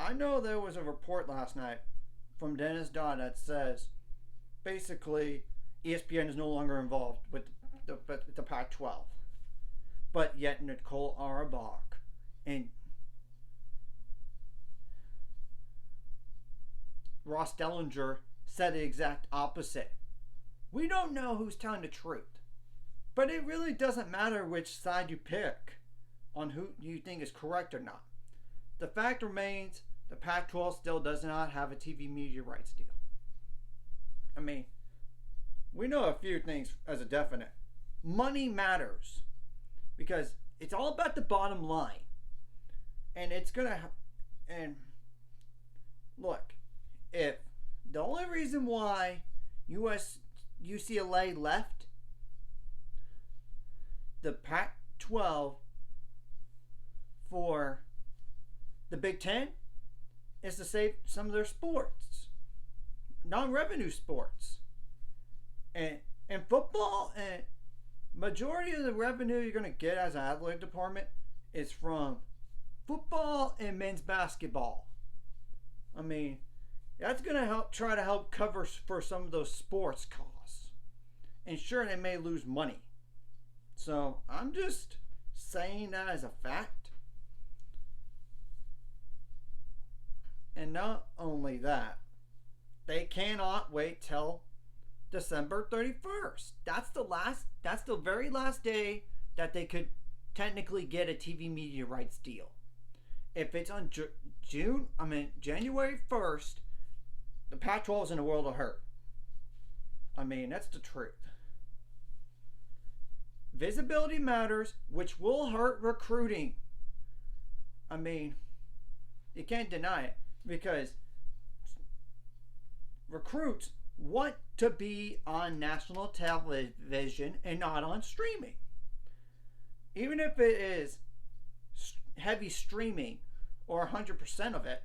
I know there was a report last night from Dennis Dodd that says basically ESPN is no longer involved with the Pac-12, but yet Nicole Auerbach and Ross Dellinger said the exact opposite. We don't know who's telling the truth, but it really doesn't matter which side you pick on who you think is correct or not. The fact remains the Pac 12 still does not have a TV media rights deal. I mean, we know a few things as a definite. Money matters because it's all about the bottom line. And it's going to. And look, if the only reason why UCLA left the Pac 12 for the Big Ten is to save some of their sports, non-revenue sports, and football. And majority of the revenue you're going to get as an athletic department is from football and men's basketball. I mean, that's going to try to help cover for some of those sports costs. And sure, they may lose money. So I'm just saying that as a fact. And not only that, they cannot wait till December 31st. That's the very last day that they could technically get a TV media rights deal. If it's on January 1st, the Pac-12 is in a world of hurt. I mean, that's the truth. Visibility matters, which will hurt recruiting. I mean, you can't deny it because recruits want to be on national television and not on streaming. Even if it is heavy streaming or 100% of it,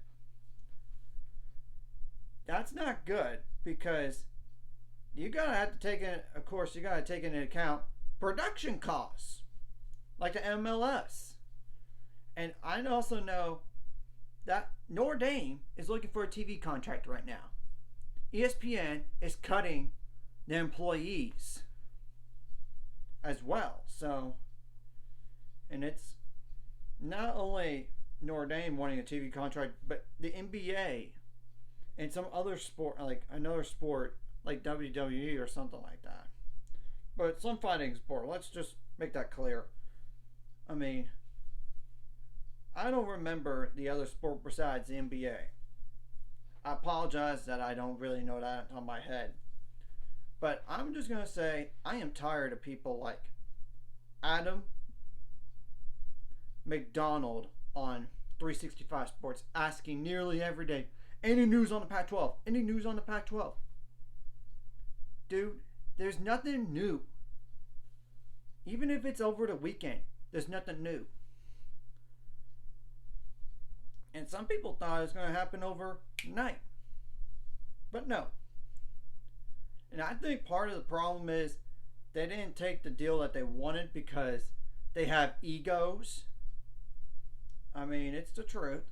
that's not good because you gotta take into account production costs like the MLS. And I also know that Notre Dame is looking for a TV contract right now. ESPN is cutting the employees as well. So, and it's not only Notre Dame wanting a TV contract, but the NBA and some other sport, like another sport like WWE or something like that. But some fighting sport, let's just make that clear. I mean, I don't remember the other sport besides the NBA. I apologize that I don't really know that on my head. But I'm just going to say I am tired of people like Adam McDonald on 365 Sports asking nearly every day, any news on the Pac-12? Any news on the Pac-12? Dude, there's nothing new. Even if it's over the weekend, there's nothing new. And some people thought it was going to happen overnight. But no. And I think part of the problem is they didn't take the deal that they wanted because they have egos. I mean, it's the truth.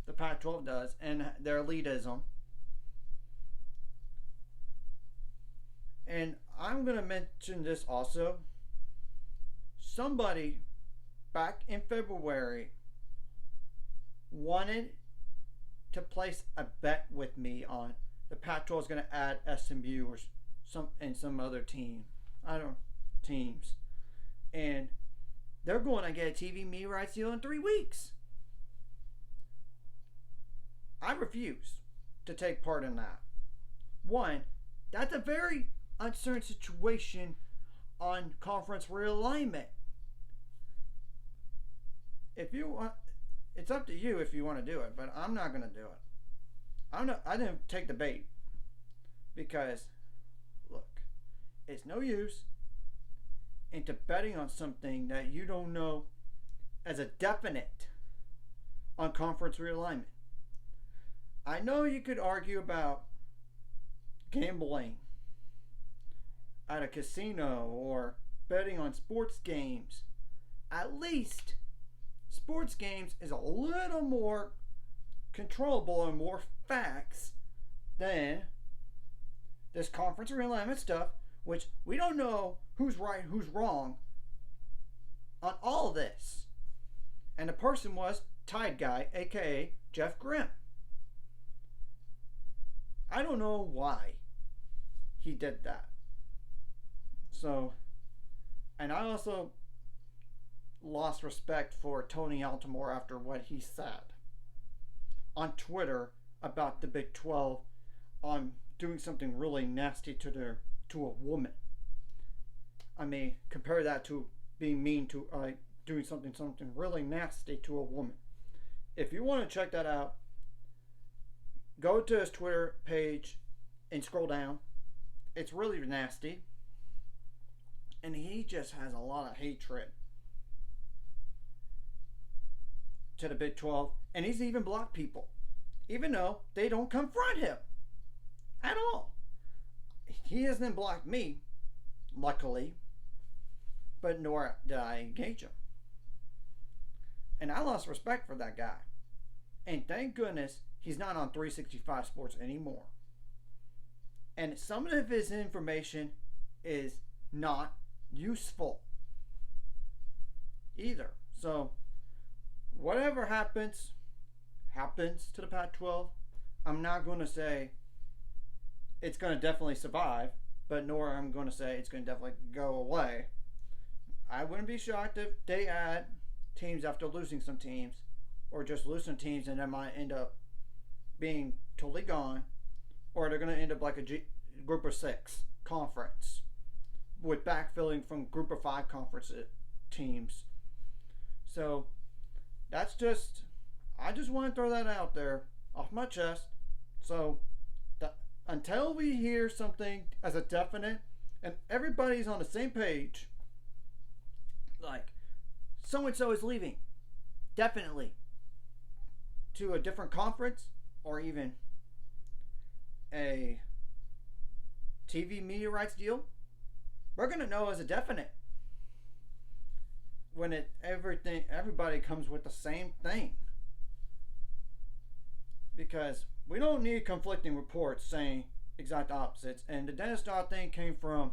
The Pac-12 does. And their elitism. And I'm going to mention this also. Somebody back in February wanted to place a bet with me on the Pac-12 is going to add SMU or some other team. Teams. And they're going to get a TV media rights deal in 3 weeks. I refuse to take part in that. One, that's a very uncertain situation on conference realignment. If you want, it's up to you if you want to do it, but I'm not going to do it. I didn't take the bait because, look, it's no use into betting on something that you don't know as a definite on conference realignment. I know you could argue about gambling at a casino or betting on sports games. At least sports games is a little more controllable and more facts than this conference realignment stuff, which we don't know who's right, who's wrong on all of this. And the person was Tide Guy, aka Jeff Grimm. I don't know why he did that. So, and I also lost respect for Tony Altomore after what he said on Twitter about the Big 12 on doing something really nasty to a woman. I mean, compare that to being mean to doing something really nasty to a woman. If you want to check that out, go to his Twitter page and scroll down. It's really nasty. And he just has a lot of hatred to the Big 12. And he's even blocked people, even though they don't confront him at all. He hasn't blocked me, luckily, but nor did I engage him. And I lost respect for that guy. And thank goodness he's not on 365 Sports anymore. And some of his information is not useful either. So whatever happens to the Pac-12. I'm not going to say it's going to definitely survive, but nor I'm going to say it's going to definitely go away. I wouldn't be shocked if they add teams after losing some teams, or just losing teams and they might end up being totally gone, or they're going to end up like a group of 6 conference with backfilling from group of 5 conference teams. So that's just, I just want to throw that out there off my chest. So until we hear something as a definite and everybody's on the same page, like so and so is leaving definitely to a different conference or even a TV media rights deal, we're gonna know as a definite when everybody comes with the same thing. Because we don't need conflicting reports saying exact opposites. And the Dennis Dodd thing came from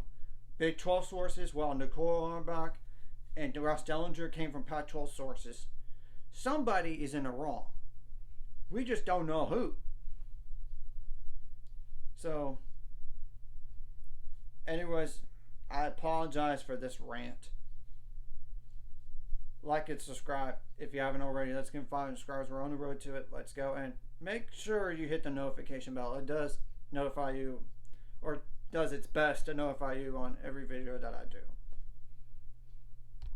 Big 12 sources, while Nicole Auerbach and Ross Dellinger came from Pac-12 sources. Somebody is in the wrong. We just don't know who. So, anyways, I apologize for this rant. Like and subscribe if you haven't already. Let's get 5 subscribers. We're on the road to it. Let's go. And make sure you hit the notification bell. It does notify you, or does its best to notify you on every video that I do.